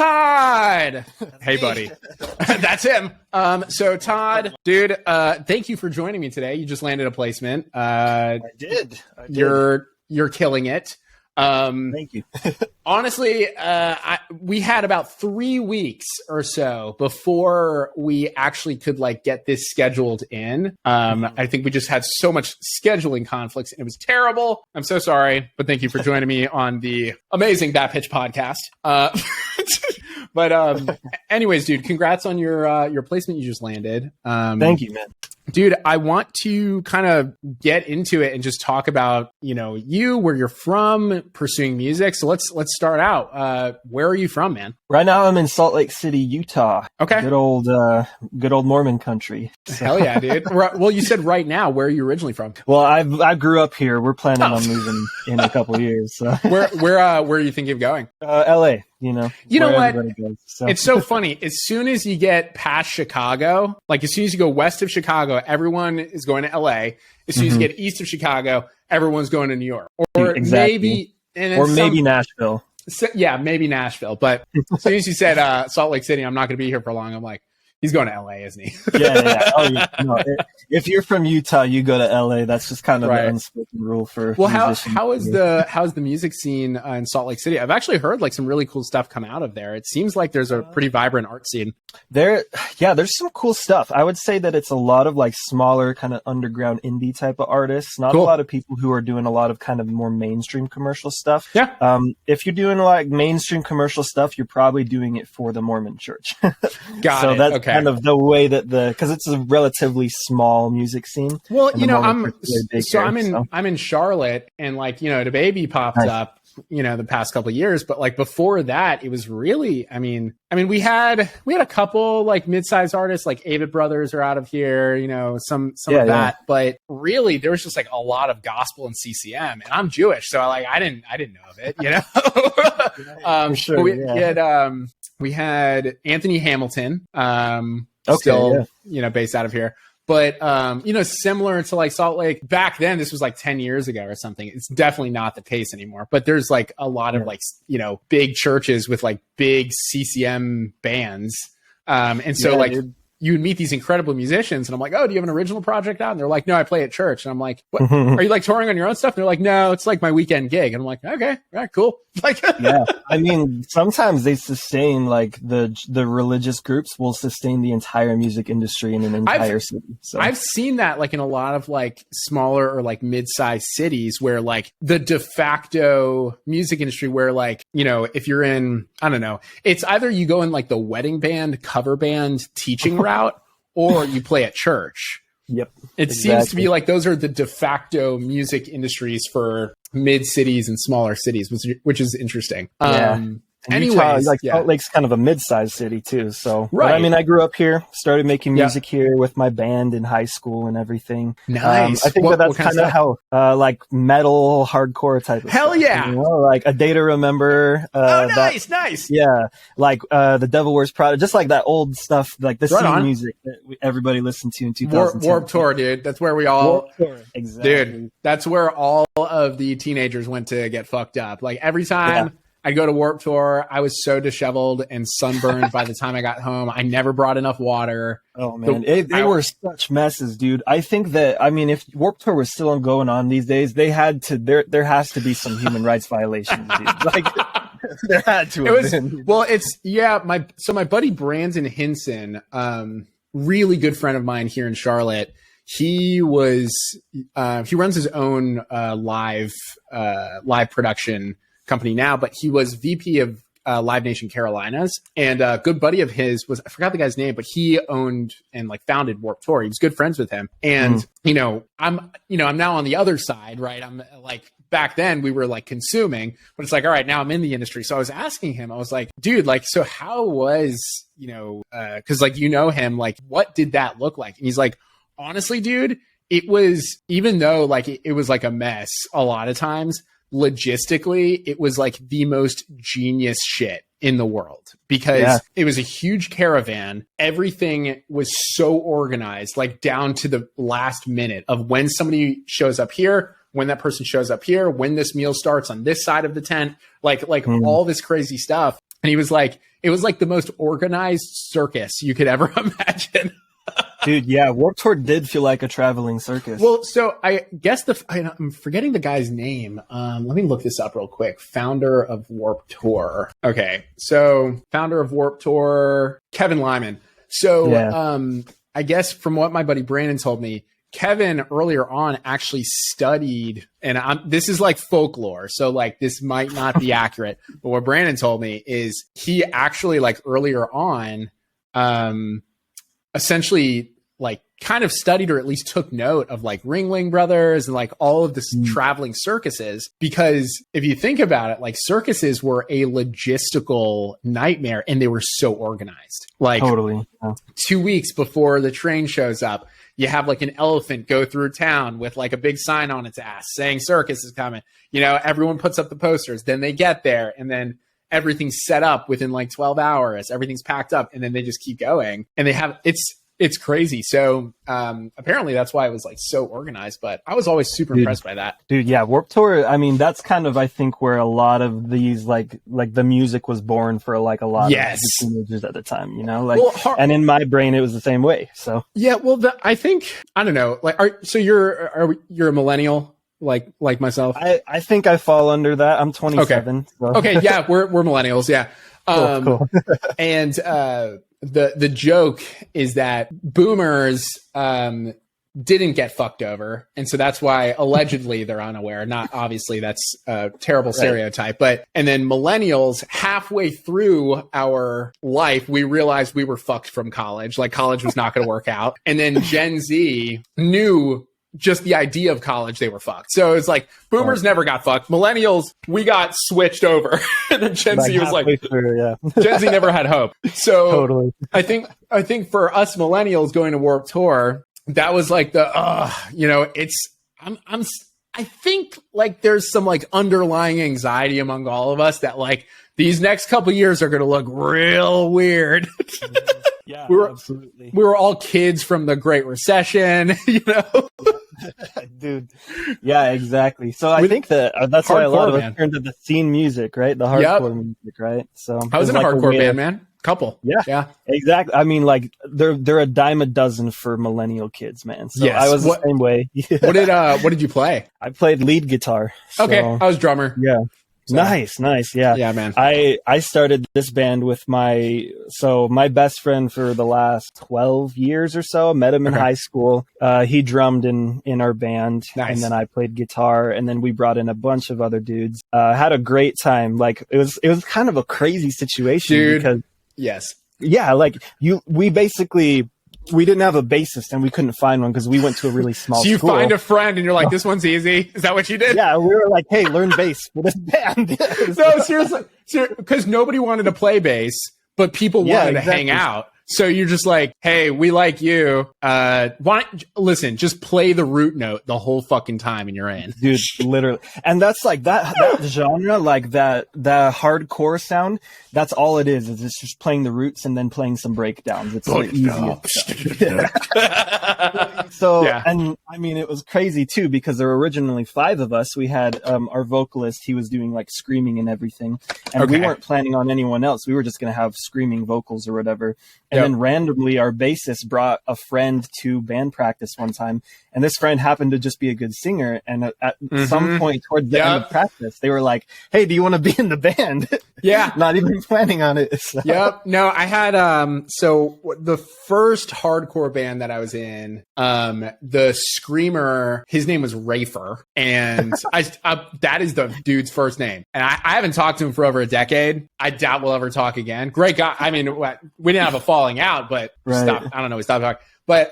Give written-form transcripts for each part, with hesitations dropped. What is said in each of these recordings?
Todd. Hey, buddy. That's him. So Todd, dude, thank you for joining me today. You just landed a placement. I did. You're killing it. Thank you. Honestly, we had about 3 weeks or so before we actually could like get this scheduled in. I think we just had so much scheduling conflicts and it was terrible. I'm so sorry, but thank you for joining me on the amazing Bat Pitch podcast. But anyways, dude, congrats on your placement you just landed. Thank you, man. Dude, I want to kind of get into it and just talk about, you, where you're from, pursuing music. So let's start out. Where are you from, man? Right now I'm in Salt Lake City, Utah. Okay. Good old Mormon country. So. Hell yeah, dude. Well, you said right now. Where are you originally from? Well, I grew up here. We're planning on moving in a couple of years. So. Where are you thinking of going? LA, You know what? Goes, so. It's so funny. As soon as you get past Chicago, like as soon as you go west of Chicago, everyone is going to LA. As soon as you get east of Chicago, everyone's going to New York. Or maybe Nashville. Yeah, maybe Nashville. But as soon as you said Salt Lake City, I'm not going to be here for long. I'm like, he's going to LA, isn't he? Yeah. Oh, yeah. No, if you're from Utah, you go to LA. That's just kind of the unspoken rule for. Well, how is the music scene in Salt Lake City? I've actually heard like some really cool stuff come out of there. It seems like there's a pretty vibrant art scene. There's some cool stuff. I would say that it's a lot of like smaller kind of underground indie type of artists. Not a lot of people who are doing a lot of kind of more mainstream commercial stuff. Yeah. If you're doing like mainstream commercial stuff, you're probably doing it for the Mormon Church. Got so it. that's Okay. kind of the way that because it's a relatively small music scene. Well, I'm in Charlotte, and like the baby popped up the past couple of years, but like before that, it was really, I mean we had a couple like mid-sized artists, like Avid Brothers are out of here, some of that, but really there was just like a lot of gospel and CCM, and I'm Jewish, so like I didn't know of it, Sure, we had Anthony Hamilton, based out of here. But, similar to like Salt Lake back then, this was like 10 years ago or something. It's definitely not the case anymore. But there's like a lot of like, big churches with like big CCM bands. And so dude, you would meet these incredible musicians and I'm like, oh, do you have an original project out? And they're like, no, I play at church. And I'm like, what? Are you like touring on your own stuff? And they're like, no, it's like my weekend gig. And I'm like, okay, all right, cool. Like, yeah. I mean, sometimes they sustain like the religious groups will sustain the entire music industry in an entire city. So I've seen that like in a lot of like smaller or like mid-sized cities where like the de facto music industry where like, if you're in, I don't know, it's either you go in like the wedding band, cover band, teaching route, or you play at church. Yep. It seems to be like those are the de facto music industries for mid cities and smaller cities, which is interesting. Anyways, Salt Lake's kind of a mid-sized city too. So, right. But, I mean, I grew up here, started making music here with my band in high school and everything. Nice. I think that's kind of how, like metal, hardcore type of Hell stuff, yeah. Like A Day to Remember. Nice. Yeah. Like, The Devil Wears Prada, just like that old stuff, like the scene music that everybody listened to in 2010. Warped Tour, dude. That's where we all, exactly. Dude, that's where all of the teenagers went to get fucked up. Like every time I'd go to Warped Tour, I was so disheveled and sunburned by the time I got home. I never brought enough water. Oh, man. They were such messes, dude. I think that, if Warped Tour was still going on these days, there has to be some human rights violations, dude. Like, there had to have been. Well, my buddy Brandon Hinson, really good friend of mine here in Charlotte, he runs his own live production company now, but he was VP of Live Nation Carolinas, and a good buddy of his I forgot the guy's name, but he owned and like founded Warped Tour. He was good friends with him, and I'm now on the other side, right? I'm like, back then we were like consuming, but it's like, all right, now I'm in the industry. So I was asking him, I was like, dude, like, so how was because like him, like, what did that look like? And he's like, honestly, dude, it was, even though like it was like a mess a lot of times, logistically, it was like the most genius shit in the world because it was a huge caravan. Everything was so organized, like down to the last minute of when somebody shows up here, when that person shows up here, when this meal starts on this side of the tent, like all this crazy stuff. And he was like, it was like the most organized circus you could ever imagine. Dude, yeah, Warped Tour did feel like a traveling circus. Well, so I guess I'm forgetting the guy's name. Let me look this up real quick. Founder of Warped Tour. Okay, so founder of Warped Tour, Kevin Lyman. So I guess from what my buddy Brandon told me, Kevin earlier on actually studied, and this is like folklore, so like this might not be accurate, but what Brandon told me is he actually like earlier on, essentially like kind of studied or at least took note of like Ringling Brothers and like all of this traveling circuses, because if you think about it, like circuses were a logistical nightmare and they were so organized. Like totally. 2 weeks before the train shows up, you have like an elephant go through town with like a big sign on its ass saying circus is coming. You know, everyone puts up the posters, then they get there and then everything's set up within like 12 hours, everything's packed up, and then they just keep going. And they have, it's crazy. So apparently that's why it was like so organized, but I was always super impressed by that. Dude, yeah, Warped Tour, I mean, that's kind of, I think, where a lot of these, like the music was born for like a lot of the teenagers at the time, you know? Like, and in my brain, it was the same way, so. Yeah, well, I think, I don't know, like, you're a millennial? Like myself? I think I fall under that. I'm 27. Okay, so. Okay, yeah, we're millennials, yeah. Cool. And the joke is that boomers didn't get fucked over, and so that's why allegedly they're unaware. Not obviously, that's a terrible stereotype, but and then millennials, halfway through our life, we realized we were fucked from college. Like college was not going to work out, and then Gen Z knew just the idea of college, they were fucked. So it's like boomers never got fucked. Millennials, we got switched over. And then Gen Z was like, Gen Z never had hope. So totally. I think for us millennials going to Warped Tour, that was like I think like there's some like underlying anxiety among all of us that like these next couple years are going to look real weird. Yeah, absolutely. We were all kids from the Great Recession, you know? Dude. Yeah, exactly. So I think that's why a lot of us turned to the scene music, right? The hardcore music, right? So I was in a hardcore band, man. Couple. Yeah. Exactly. I mean, like they're a dime a dozen for millennial kids, man. So I was the same way. What did you play? I played lead guitar. Okay. I was drummer. Yeah. So. Nice. Yeah. Yeah, man. I started this band with my best friend for the last 12 years or so. Met him in high school. He drummed in our band, and then I played guitar, and then we brought in a bunch of other dudes. Had a great time. Like it was kind of a crazy situation, dude. Because yes. Yeah, like we didn't have a bassist and we couldn't find one because we went to a really small school. So you find a friend and you're like, this one's easy. Is that what you did? Yeah, we were like, hey, learn bass for this band. No, seriously. Because nobody wanted to play bass, but people wanted to hang out. So you're just like, hey, we like you. Listen, just play the root note the whole fucking time and you're in. Dude, literally. And that's like that genre, like that hardcore sound, that's all it is it's just playing the roots and then playing some breakdowns. It's the easiest. So, and I mean, it was crazy too, because there were originally 5 of us. We had our vocalist, he was doing like screaming and everything. And we weren't planning on anyone else. We were just going to have screaming vocals or whatever. And then randomly, our bassist brought a friend to band practice one time, and this friend happened to just be a good singer. And at some point towards the end of practice, they were like, "Hey, do you want to be in the band?" Yeah, not even planning on it. So. Yep. No, I had so the first hardcore band that I was in, the screamer, his name was Rafer, and I that is the dude's first name, and I haven't talked to him for over a decade. I doubt we'll ever talk again. Great guy. I mean, we didn't have a falling out, but we stopped talking. But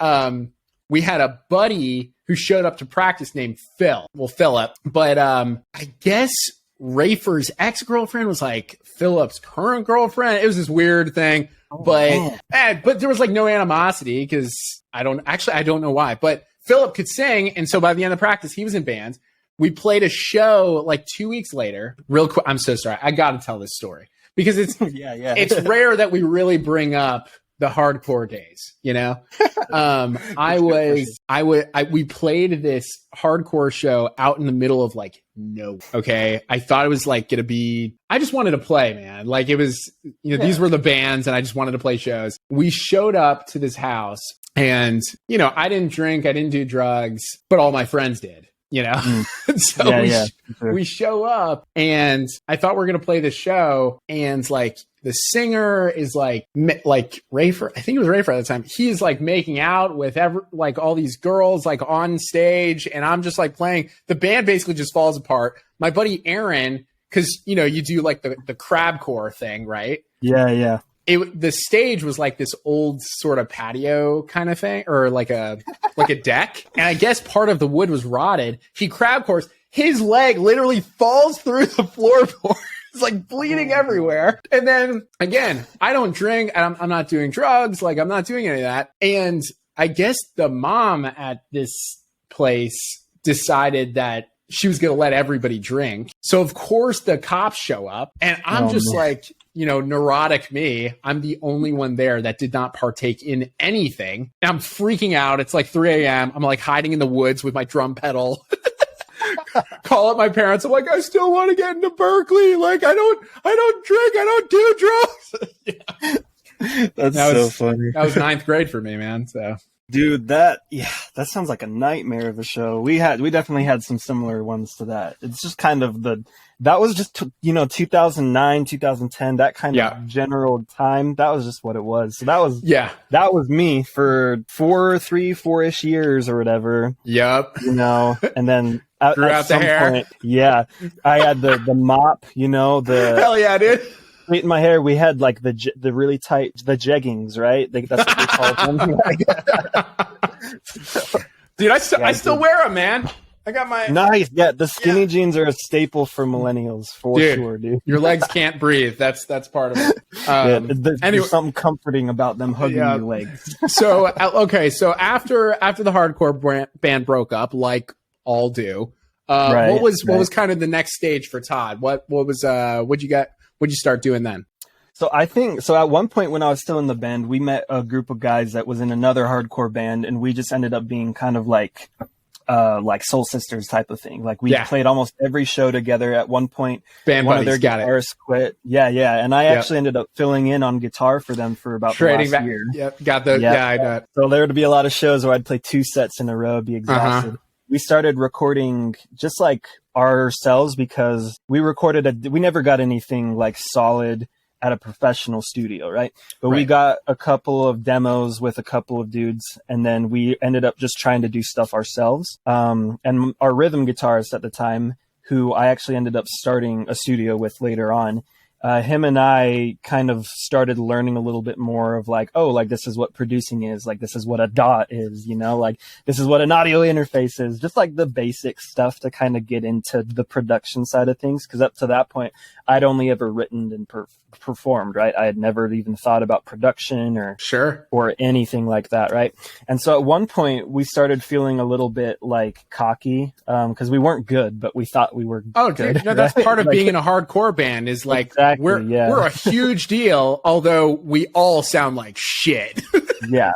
we had a buddy who showed up to practice named Philip. But I guess Rafer's ex-girlfriend was like Philip's current girlfriend. It was this weird thing. But there was like no animosity because I don't know why. But Philip could sing, and so by the end of practice, he was in band. We played a show like 2 weeks later. Real quick, I'm so sorry. I got to tell this story because it's it's rare that we really bring up the hardcore days, you know? We played this hardcore show out in the middle of like no. Okay. I thought it was like going to be, I just wanted to play, man. Like it was, these were the bands and I just wanted to play shows. We showed up to this house and, I didn't drink, I didn't do drugs, but all my friends did. So we show up and I thought we were going to play the show and like the singer is like Rafer, I think it was Rafer at the time. He's like making out with all these girls like on stage and I'm just like playing. The band basically just falls apart. My buddy Aaron, cause you do like the crabcore thing, right? Yeah. The stage was like this old sort of patio kind of thing, or like a deck. And I guess part of the wood was rotted. He crabcores. His leg literally falls through the floorboard. It's like bleeding everywhere. And then again, I don't drink. I'm not doing drugs. Like I'm not doing any of that. And I guess the mom at this place decided that she was going to let everybody drink. So of course the cops show up and I'm like, neurotic me. I'm the only one there that did not partake in anything. And I'm freaking out. It's like 3 a.m. I'm like hiding in the woods with my drum pedal. Call up my parents. I'm like, I still want to get into Berkeley. Like, I don't drink. I don't do drugs. That's so funny. That was 9th grade for me, man. So. Dude, that sounds like a nightmare of a show. We definitely had some similar ones to that. It's just kind of that was just 2009, 2010, that kind of general time. That was just what it was. So that was me for 4-ish years or whatever. Yep. And then grew out the hair. Point, I had the mop, hell yeah, dude. In my hair, we had like the really tight, the jeggings, right? That's what they call them. Dude, I still wear them, man. I got my nice. Yeah, the skinny jeans are a staple for millennials for sure, dude. Your legs can't breathe. That's part of it. There's something comforting about them hugging your legs. So after the hardcore band broke up, like all do, what was kind of the next stage for Todd? What'd you start doing then? So I think, at one point when I was still in the band, we met a group of guys that was in another hardcore band and we just ended up being kind of like Soul Sisters type of thing. Like we played almost every show together at one point. Band one buddies, of their guitarists quit. Yeah. And I actually ended up filling in on guitar for them for about the last year. Yep. Got the, I got. So there would be a lot of shows where I'd play 2 sets in a row, be exhausted. We started recording just like ourselves because we never got anything like solid at a professional studio, right? But we got a couple of demos with a couple of dudes and then we ended up just trying to do stuff ourselves. And our rhythm guitarist at the time, who I actually ended up starting a studio with later on, him and I kind of started learning a little bit more of like, this is what producing is, like this is what a dot is, like this is what an audio interface is, just like the basic stuff to kind of get into the production side of things. Because up to that point, I'd only ever written and performed, right? I had never even thought about production or anything like that, right? And so at one point we started feeling a little bit like cocky because we weren't good, but we thought we were good. Dude, that's part of being in a hardcore band is like we're a huge deal, although we all sound like shit. Yeah,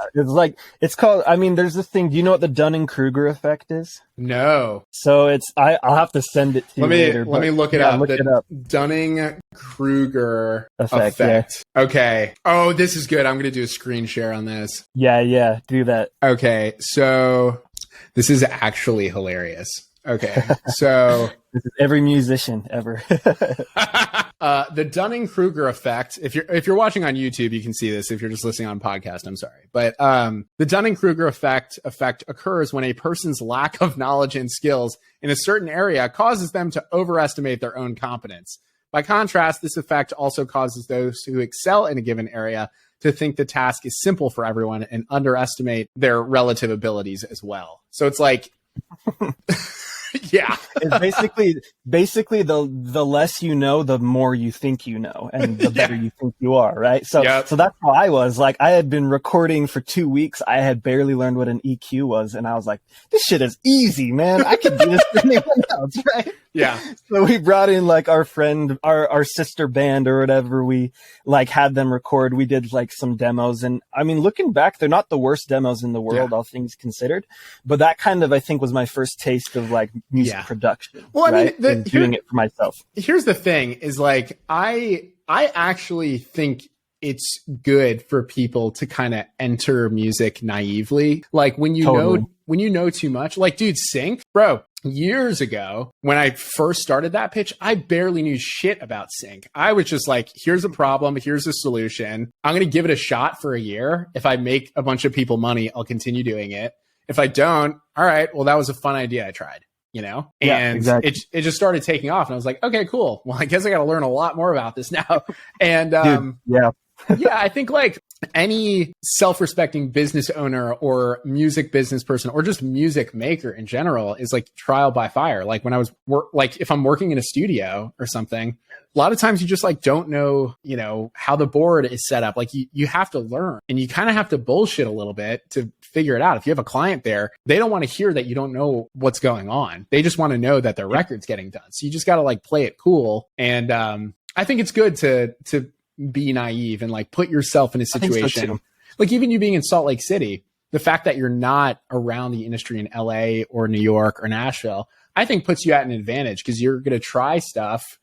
it's called, there's this thing, do you know what the Dunning-Kruger effect is? No. So I'll have to send it to you later. Let me look it up. Look it up. Dunning-Kruger effect. Yeah. Okay. Oh, this is good. I'm going to do a screen share on this. Yeah. Do that. Okay. So this is actually hilarious. Okay. So this is every musician ever. The Dunning-Kruger effect. If you're watching on YouTube, you can see this. If you're just listening on podcast, I'm sorry. But the Dunning-Kruger effect occurs when a person's lack of knowledge and skills in a certain area causes them to overestimate their own competence. By contrast, this effect also causes those who excel in a given area to think the task is simple for everyone and underestimate their relative abilities as well. So it's like Yeah. It's basically the less you know, the more you think you know, and the better you think you are, right? So so that's how I was. Like, I had been recording for 2 weeks. I had barely learned what an EQ was, and I was like, this shit is easy, man. I can do this for anyone else, right? Yeah. So we brought in like our friend, our sister band or whatever. We like had them record. We did like some demos, and I mean, looking back, they're not the worst demos in the world, all things considered. But that kind of, I think, was my first taste of like music production. Well, I mean, doing it for myself. Here's the thing: is like I actually think it's good for people to kind of enter music naively. Like when you know too much. Like, dude, sync, bro. Years ago, when I first started that pitch, I barely knew shit about sync. I was just like, here's a problem, here's a solution. I'm going to give it a shot for a year. If I make a bunch of people money, I'll continue doing it. If I don't, all right, well, that was a fun idea I tried, you know? And exactly. it just started taking off. And I was like, okay, cool. Well, I guess I got to learn a lot more about this now. And yeah, I think like any self-respecting business owner or music business person or just music maker in general is like trial by fire. Like when I was like if I'm working in a studio or something, a lot of times you just like don't know, you know, how the board is set up. Like you have to learn, and you kind of have to bullshit a little bit to figure it out. If you have a client there, they don't want to hear that you don't know what's going on. They just want to know that their record's getting done. So you just got to like play it cool. And I think it's good to be naive and like put yourself in a situation so like even you being in Salt Lake City, the fact that you're not around the industry in LA or New York or Nashville, I think puts you at an advantage because you're going to try stuff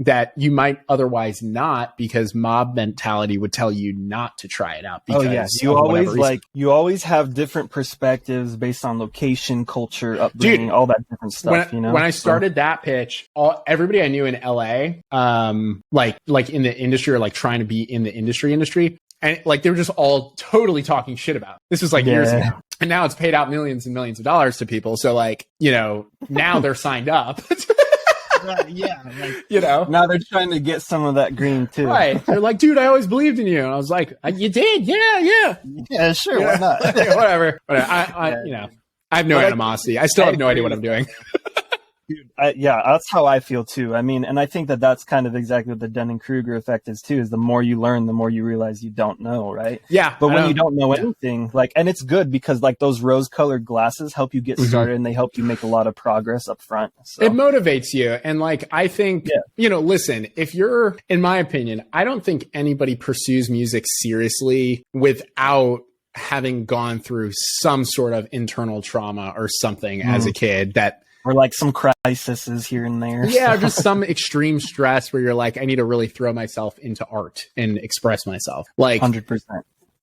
that you might otherwise not, because mob mentality would tell you not to try it out. Because you always have different perspectives based on location, culture, upbringing, all that different stuff. When I started that pitch, everybody I knew in LA, like in the industry or like trying to be in the industry, and like they were just all totally talking shit about it. This was like years ago, and now it's paid out millions and millions of dollars to people. So like, you know, now they're signed up. Like, you know, now they're trying to get some of that green too. Right. They're like, dude, I always believed in you. And I was like, you did? Yeah, sure. Why not? Whatever. You know, I have no animosity. I still have no idea what I'm doing. Dude, that's how I feel too. I mean, and I think that that's kind of exactly what the Dunning-Kruger effect is too, is the more you learn, the more you realize you don't know, right? Yeah. But when you don't know anything, like, and it's good because like those rose-colored glasses help you get started and they help you make a lot of progress up front. So. It motivates you. And like, I think, you know, listen, if you're, in my opinion, I don't think anybody pursues music seriously without having gone through some sort of internal trauma or something as a kid that, or like some crises here and there. Yeah, just some extreme stress where you're like, I need to really throw myself into art and express myself. Like 100%.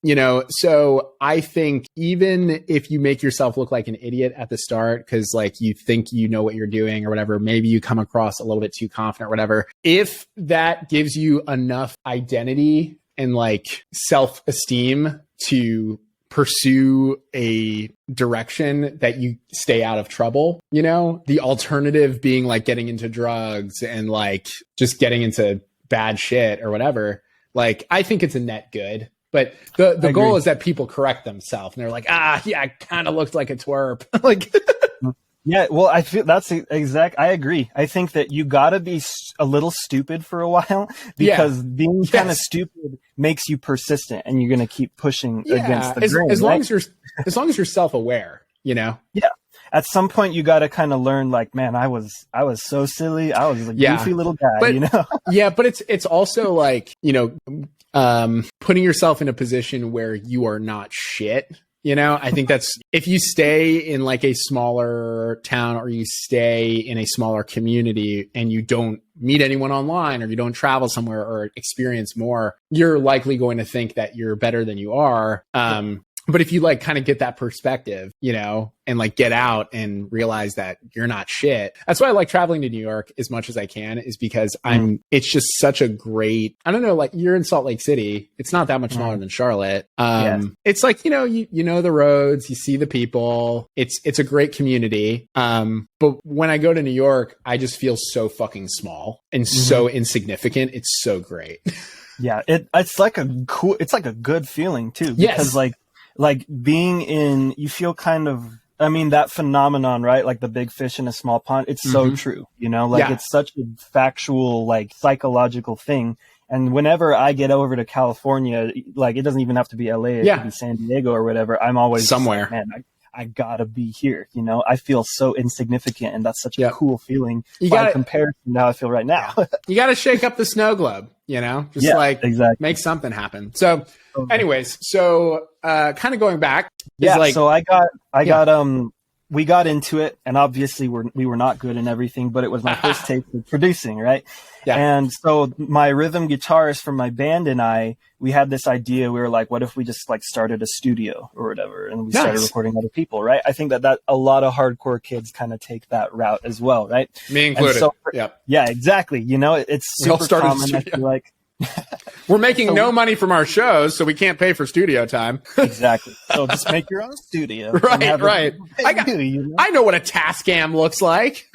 You know, so I think even if you make yourself look like an idiot at the start, because like you think you know what you're doing or whatever, maybe you come across a little bit too confident or whatever. If that gives you enough identity and like self-esteem to pursue a direction that you stay out of trouble, you know, the alternative being like getting into drugs and like just getting into bad shit or whatever. Like, I think it's a net good, but the goal is that people correct themselves and they're like, I kind of looked like a twerp. Like, yeah, well, I feel that's exact. I agree. I think that you got to be a little stupid for a while because being kind of stupid makes you persistent, and you're going to keep pushing against the grain. As long as you're self-aware, you know. Yeah. At some point, you got to kind of learn, like, man, I was so silly. I was a goofy little guy, you know. Yeah, but it's also like, you know, putting yourself in a position where you are not shit. You know, I think that's, if you stay in like a smaller town or you stay in a smaller community and you don't meet anyone online or you don't travel somewhere or experience more, you're likely going to think that you're better than you are. But if you like kind of get that perspective, you know, and like get out and realize that you're not shit. That's why I like traveling to New York as much as I can, is because it's just such a great, I don't know, like you're in Salt Lake City. It's not that much smaller than Charlotte. It's like, you know, you know the roads, you see the people. It's a great community. But when I go to New York, I just feel so fucking small and so insignificant. It's so great. Yeah. It's like a good feeling too, because like being in, you feel kind of, I mean, that phenomenon, right? Like the big fish in a small pond. It's so true, you know, like it's such a factual, like psychological thing. And whenever I get over to California, like it doesn't even have to be LA, it could be San Diego or whatever. I'm always somewhere. Like, man, I gotta be here. You know, I feel so insignificant, and that's such a cool feeling by comparison to how I feel right now. You got to shake up the snow globe, you know, just make something happen. So anyways, kind of going back. So we got into it, and obviously we were not good in everything, but it was my first taste of producing, right? Yeah. And so my rhythm guitarist from my band and we had this idea. We were like, what if we just like started a studio or whatever, and we started recording other people, right? I think that a lot of hardcore kids kind of take that route as well, right? Me included. So, yeah, exactly. You know, it's super common. I feel like. We're making no money from our shows, so we can't pay for studio time. Exactly. So just make your own studio. Right. I know what a Tascam looks like.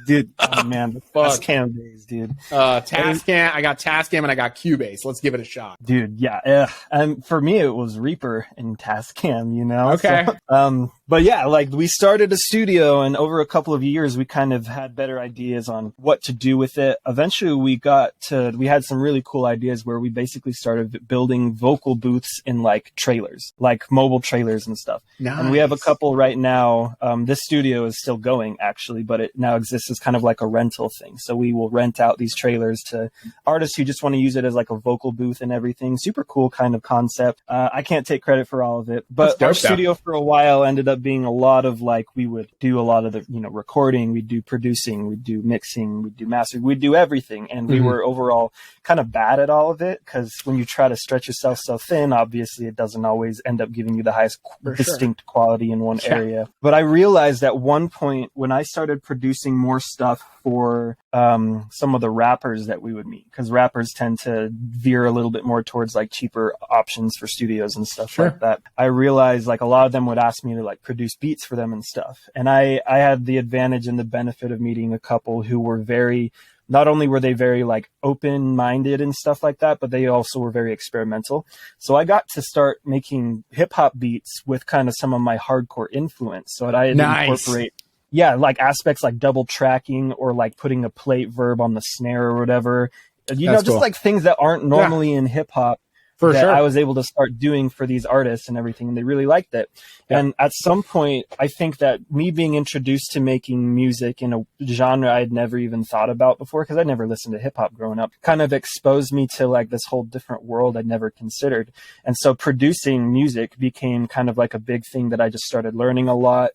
Dude, oh man, the Tascam days, dude. Tascam, I got Tascam and I got Cubase. Let's give it a shot. Dude, yeah. And for me, it was Reaper and Tascam, you know? Okay. So, but yeah, like we started a studio, and over a couple of years, we kind of had better ideas on what to do with it. Eventually, we had some really cool ideas where we basically started building vocal booths in like trailers, like mobile trailers and stuff. Nice. And we have a couple right now. This studio is still going actually, but it now exists as kind of like a rental thing. So we will rent out these trailers to artists who just want to use it as like a vocal booth and everything. Super cool kind of concept. I can't take credit for all of it, but our studio for a while ended up being a lot of like, we would do a lot of the, you know, recording, we'd do producing, we'd do mixing, we'd do mastering, we'd do everything. And we were overall kind of bad at all of it, because when you try to stretch yourself so thin, obviously it doesn't always end up giving you the highest distinct quality in one area. But I realized at one point when I started producing more stuff for some of the rappers that we would meet, because rappers tend to veer a little bit more towards like cheaper options for studios and stuff like that. I realized like a lot of them would ask me to like produce beats for them and stuff. And I had the advantage and the benefit of meeting a couple who were not only were they very like open-minded and stuff like that, but they also were very experimental. So I got to start making hip hop beats with kind of some of my hardcore influence. So I had to incorporate like aspects like double tracking or like putting a plate verb on the snare or whatever, you know, just like things that aren't normally in hip hop. I was able to start doing for these artists and everything, and they really liked it. And at some point, I think that me being introduced to making music in a genre I'd never even thought about before, because I'd never listened to hip hop growing up, kind of exposed me to like this whole different world I'd never considered. And so producing music became kind of like a big thing that I just started learning a lot.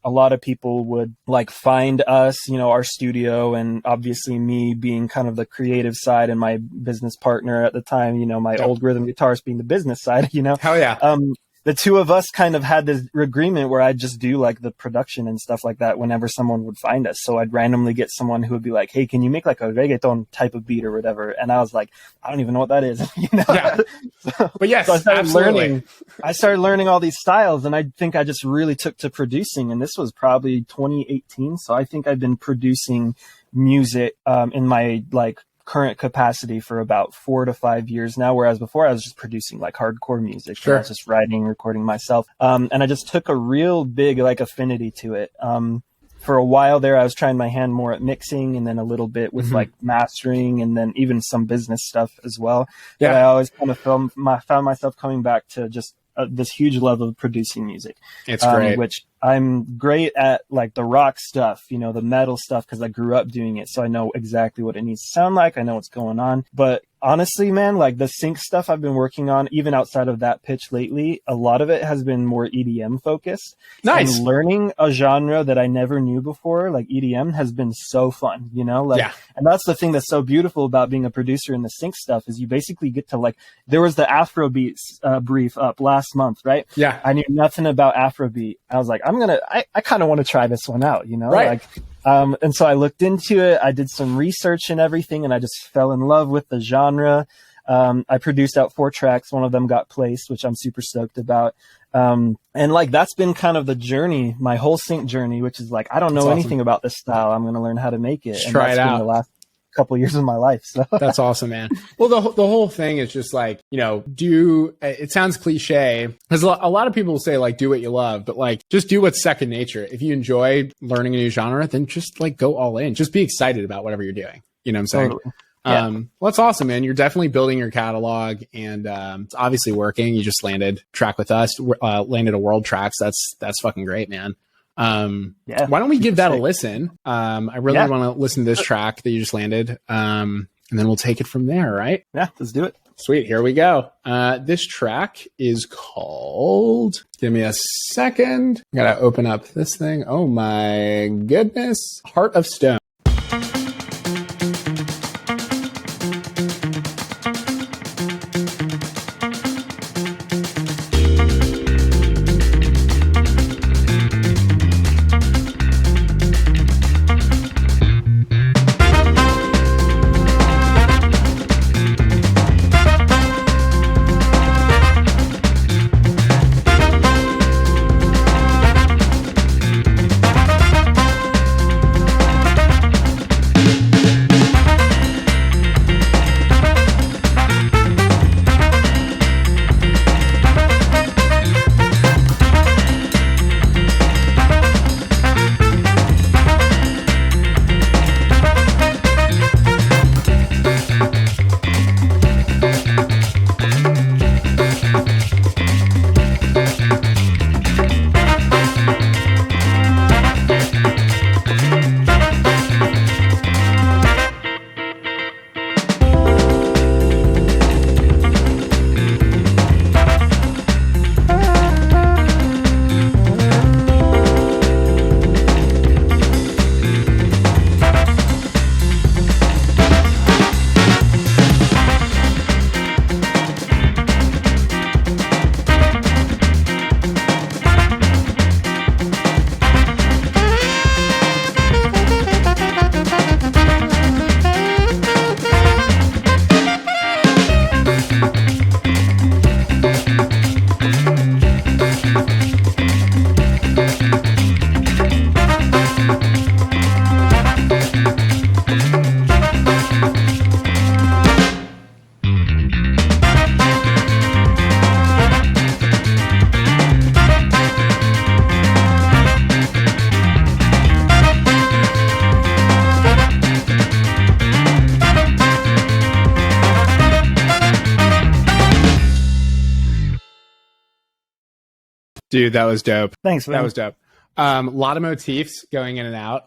A lot of people would like find us, you know, our studio, and obviously me being kind of the creative side and my business partner at the time, you know, my old rhythm guitarist being the business side, you know. Hell yeah. The two of us kind of had this agreement where I'd just do like the production and stuff like that whenever someone would find us. So I'd randomly get someone who would be like, hey, can you make like a reggaeton type of beat or whatever? And I was like, I don't even know what that is. You know? Yeah. But yes, so I started learning all these styles, and I think I just really took to producing. And this was probably 2018. So I think I've been producing music in my like current capacity for about 4 to 5 years now, whereas before I was just producing like hardcore music. I was just writing, recording myself, and I just took a real big like affinity to it. For a while there, I was trying my hand more at mixing, and then a little bit with like mastering, and then even some business stuff as well. But I always kind of found myself coming back to just this huge love of producing music. It's great. Which I'm great at, like the rock stuff, you know, the metal stuff, because I grew up doing it. So I know exactly what it needs to sound like. I know what's going on. But honestly, man, like the sync stuff I've been working on, even outside of that pitch lately, a lot of it has been more EDM focused. Nice. And learning a genre that I never knew before, like EDM, has been so fun, you know? Like, and that's the thing that's so beautiful about being a producer in the sync stuff, is you basically get to like, there was the Afrobeat brief up last month, right? Yeah. I knew nothing about Afrobeat. I was like, I kind of want to try this one out, you know? Right. Like, and so I looked into it. I did some research and everything, and I just fell in love with the genre. I produced out 4 tracks. One of them got placed, which I'm super stoked about. And like, that's been kind of the journey, my whole sync journey, which is like, I don't know anything about this style. I'm going to learn how to make it. Try it out. couple of years of my life. So that's awesome, man. Well, the whole thing is just like, it sounds cliche because a lot of people will say like, do what you love, but like, just do what's second nature. If you enjoy learning a new genre, then just like go all in, just be excited about whatever you're doing. You know what I'm saying? Totally. Yeah. Well, that's awesome, man. You're definitely building your catalog, and it's obviously working. You just landed track with us, landed a world tracks. That's fucking great, man. Why don't we give that a listen? I really want to listen to this track that you just landed, and then we'll take it from there, right? Yeah, let's do it. Sweet, here we go. This track is called, give me a second. I gotta open up this thing. Oh my goodness. Heart of Stone. Dude, that was dope. Thanks, man. That was dope. A lot of motifs going in and out.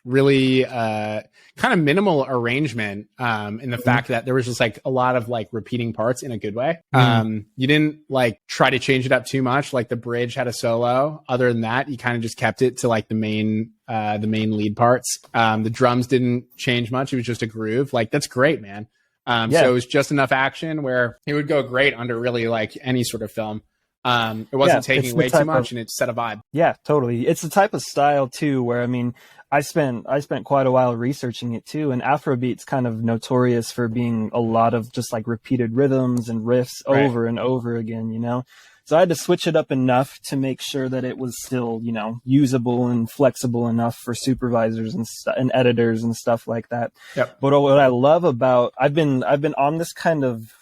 Really kind of minimal arrangement in the fact that there was just like a lot of like repeating parts in a good way. You didn't like try to change it up too much. Like the bridge had a solo. Other than that, you kind of just kept it to like the main lead parts. The drums didn't change much. It was just a groove. Like that's great, man. So it was just enough action where it would go great under really like any sort of film. It wasn't taking away too much and it set a vibe. Yeah, totally. It's the type of style too, where, I mean, I spent quite a while researching it too. And Afrobeat's kind of notorious for being a lot of just like repeated rhythms and riffs over and over again, you know? So I had to switch it up enough to make sure that it was still, you know, usable and flexible enough for supervisors and editors and stuff like that. Yep. But what I love about, I've been on this kind of,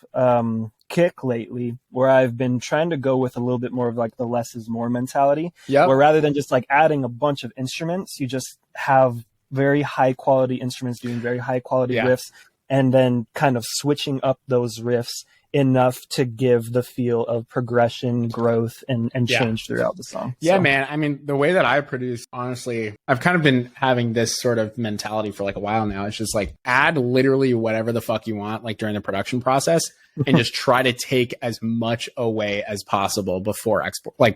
kick lately where I've been trying to go with a little bit more of like the less is more mentality, where rather than just like adding a bunch of instruments, you just have very high quality instruments doing very high quality riffs, and then kind of switching up those riffs enough to give the feel of progression, growth, and change throughout the song. Yeah, man. I mean, the way that I produce, honestly, I've kind of been having this sort of mentality for like a while now. It's just like add literally whatever the fuck you want, like during the production process, and just try to take as much away as possible before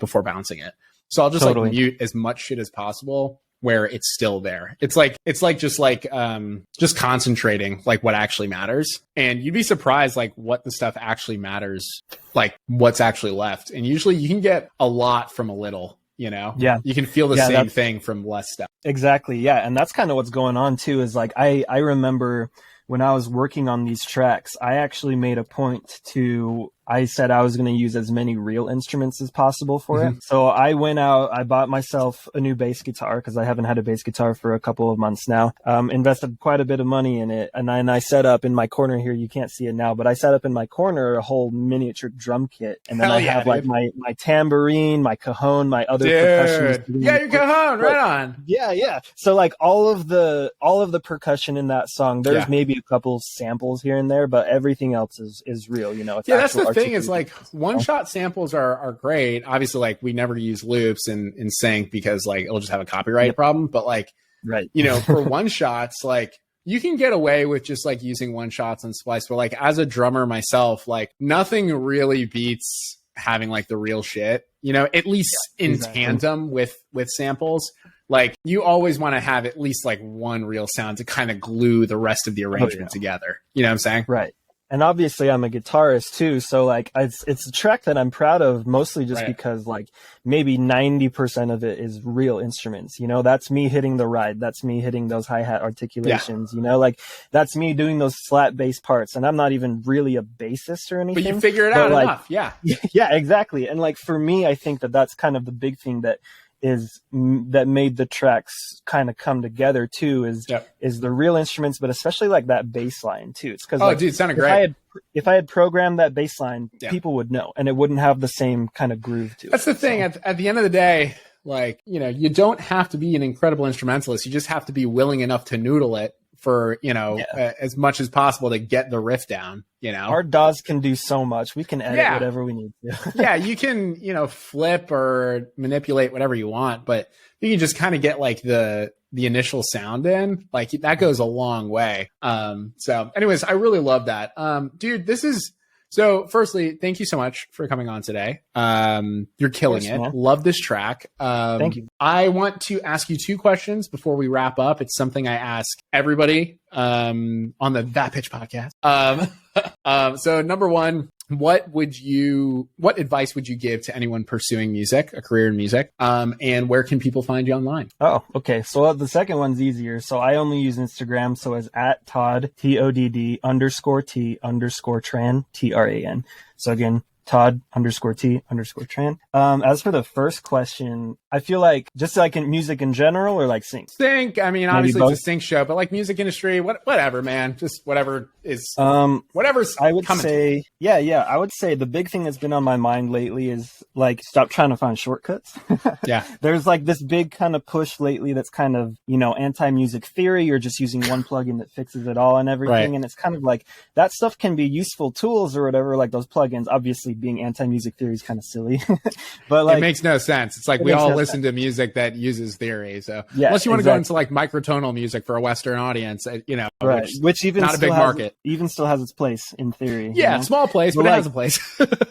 before bouncing it. So I'll just like mute as much shit as possible where it's still there. It's just concentrating like what actually matters. And you'd be surprised like what the stuff actually matters, like what's actually left. And usually you can get a lot from a little, you know? Yeah. You can feel the same thing from less stuff. Exactly. Yeah. And that's kind of what's going on too, is like, I remember when I was working on these tracks, I actually made a point to I said I was going to use as many real instruments as possible for it. So I went out, I bought myself a new bass guitar because I haven't had a bass guitar for a couple of months now. Invested quite a bit of money in it. And I set up in my corner here, you can't see it now, but I set up in my corner a whole miniature drum kit. And then I have like my tambourine, my cajon, my other percussion. Yeah, your cajon, right on. Yeah. So like all of the percussion in that song, there's maybe a couple samples here and there, but everything else is real, you know. It's that's the thing is like one-shot samples are great. Obviously, like we never use loops in sync because like it'll just have a copyright problem. But like, you know, for one-shots, like you can get away with just like using one-shots on Splice. But like as a drummer myself, like nothing really beats having like the real shit, you know, at least in tandem with samples. Like you always want to have at least like one real sound to kind of glue the rest of the arrangement together. You know what I'm saying? Right. And obviously I'm a guitarist too. So like it's a track that I'm proud of mostly just because like maybe 90% of it is real instruments. You know, that's me hitting the ride. That's me hitting those hi-hat articulations, you know, like that's me doing those slap bass parts. And I'm not even really a bassist or anything. But you figure it out like, enough. Yeah, exactly. And like for me, I think that's kind of the big thing that made the tracks kind of come together too is the real instruments, but especially like that bass line too. It's because dude, it sounded great. If I had programmed that bass line, people would know, and it wouldn't have the same kind of groove to it. That's the thing. At the end of the day, like, you know, you don't have to be an incredible instrumentalist. You just have to be willing enough to noodle it for, you know, as much as possible to get the riff down, you know. Our DAWs can do so much. We can edit whatever we need to. You can, you know, flip or manipulate whatever you want, but you can just kind of get like the initial sound in. Like that goes a long way. So anyways, I really love that. Dude, so firstly, thank you so much for coming on today. You're killing it. Man. Love this track. Thank you. I want to ask you 2 questions before we wrap up. It's something I ask everybody on the That Pitch podcast. So number 1, what advice would you give to anyone pursuing music, a career in music? And where can people find you online? Oh, okay. So the second one's easier. So I only use Instagram. So as at Todd, TODD _ Tran, TRAN. So again, Todd _ Tran. As for the first question, I feel like just like in music in general or like sync? Sync. I mean, obviously it's a sync show, but like music industry, whatever, man. Just whatever is, whatever's I would say, I would say the big thing that's been on my mind lately is like, stop trying to find shortcuts. There's like this big kind of push lately that's kind of, you know, anti-music theory. You're just using one plugin that fixes it all and everything. And it's kind of like that stuff can be useful tools or whatever, like those plugins. Obviously being anti-music theory is kind of silly, but like it makes no sense. It's like we all listen to music that uses theory. So unless you want to go into like microtonal music for a Western audience, you know, which even not a big market, even still has its place in theory. Yeah, you know? Small place, but it has a place.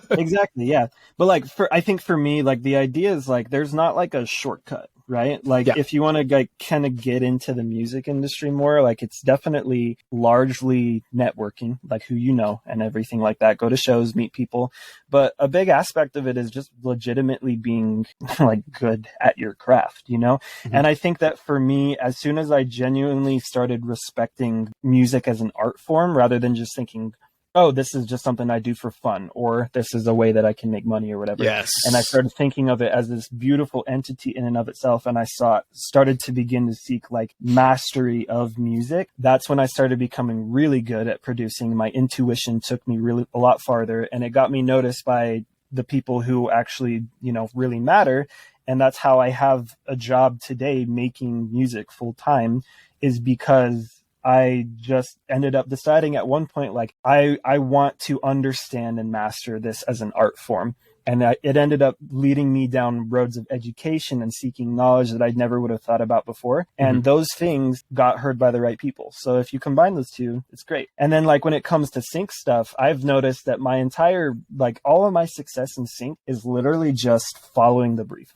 Exactly. Yeah. But like I think for me, like the idea is like, there's not like a shortcut. Right? Like if you want to like kind of get into the music industry more, like it's definitely largely networking, like who you know and everything like that. Go to shows, meet people. But a big aspect of it is just legitimately being like good at your craft, you know? And I think that for me, as soon as I genuinely started respecting music as an art form rather than just thinking, oh, this is just something I do for fun, or this is a way that I can make money or whatever. Yes. And I started thinking of it as this beautiful entity in and of itself. And I started to begin to seek like mastery of music. That's when I started becoming really good at producing. My intuition took me really a lot farther, and it got me noticed by the people who actually, you know, really matter. And that's how I have a job today making music full time, is because I just ended up deciding at one point, like, I want to understand and master this as an art form. And it ended up leading me down roads of education and seeking knowledge that I never would have thought about before. And those things got heard by the right people. So if you combine those two, it's great. And then like when it comes to sync stuff, I've noticed that my entire, like all of my success in sync is literally just following the brief.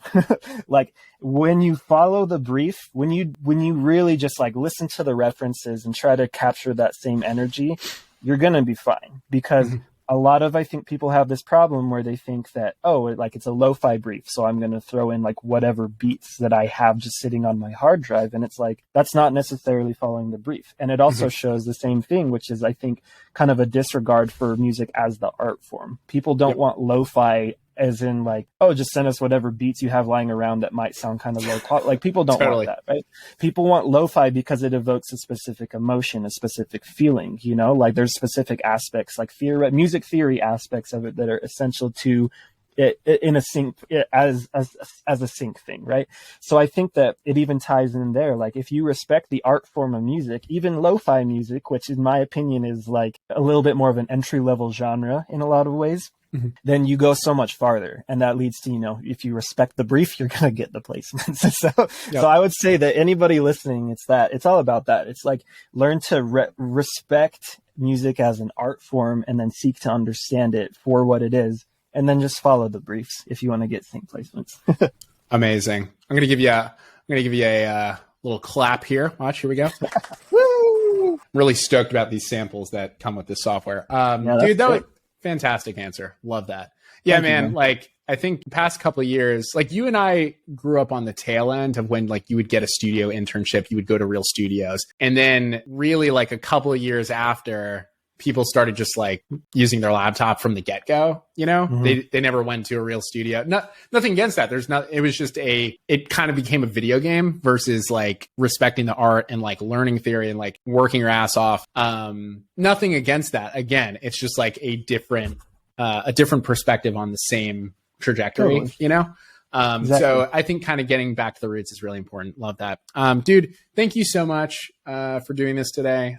Like when you follow the brief, when you really just like listen to the references and try to capture that same energy, you're going to be fine, because a lot of, I think people have this problem where they think that, oh, like it's a lo-fi brief, so I'm going to throw in like whatever beats that I have just sitting on my hard drive. And it's like, that's not necessarily following the brief. And it also shows the same thing, which is, I think, kind of a disregard for music as the art form. People don't want lo-fi as in like, oh, just send us whatever beats you have lying around that might sound kind of low quality. Like people don't want that, right? People want lo-fi because it evokes a specific emotion, a specific feeling, you know, like there's specific aspects like music theory aspects of it that are essential to it in a sync as a sync thing, right? So I think that it even ties in there. Like if you respect the art form of music, even lo-fi music, which in my opinion is like a little bit more of an entry level genre in a lot of ways, then you go so much farther. And that leads to, you know, if you respect the brief, you're going to get the placements. So I would say that anybody listening, it's all about that. It's like learn to respect music as an art form and then seek to understand it for what it is. And then just follow the briefs if you want to get sync placements. Amazing. I'm going to give you a little clap here. Watch, here we go. Woo! Really stoked about these samples that come with this software. Dude, that was fantastic answer. Love that. Yeah, Thank you, man. Like I think past couple of years, like you and I grew up on the tail end of when like you would get a studio internship, you would go to real studios. And then really like a couple of years after, people started just like using their laptop from the get-go, you know, they never went to a real studio. Nothing against that. It was just it kind of became a video game versus like respecting the art and like learning theory and like working your ass off. Nothing against that. Again, it's just like a different perspective on the same trajectory, you know? Exactly. So I think kind of getting back to the roots is really important. Love that. Dude, thank you so much, for doing this today.